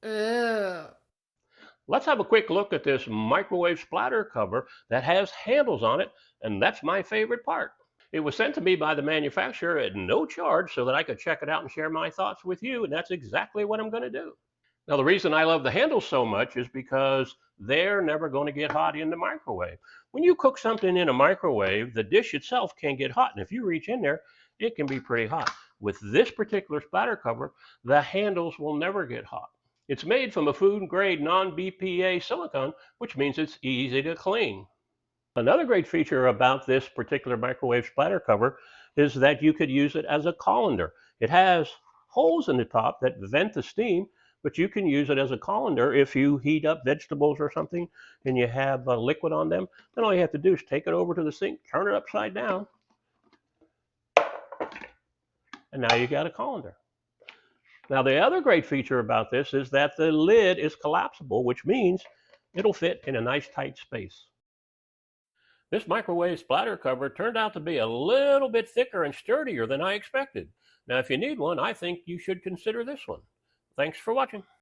Ugh. Let's have a quick look at this microwave splatter cover that has handles on it, and that's my favorite part. It was sent to me by the manufacturer at no charge so that I could check it out and share my thoughts with you, and that's exactly what I'm going to do. Now, the reason I love the handles so much is because they're never going to get hot in the microwave. When you cook something in a microwave, the dish itself can get hot, and if you reach in there, it can be pretty hot. With this particular splatter cover, the handles will never get hot. It's made from a food grade non BPA silicone, which means it's easy to clean. Another great feature about this particular microwave splatter cover is that you could use it as a colander. It has holes in the top that vent the steam, but you can use it as a colander if you heat up vegetables or something and you have liquid on them. Then all you have to do is take it over to the sink, turn it upside down, and now you got a colander. Now, the other great feature about this is that the lid is collapsible, which means it'll fit in a nice tight space. This microwave splatter cover turned out to be a little bit thicker and sturdier than I expected. Now, if you need one, I think you should consider this one. Thanks for watching.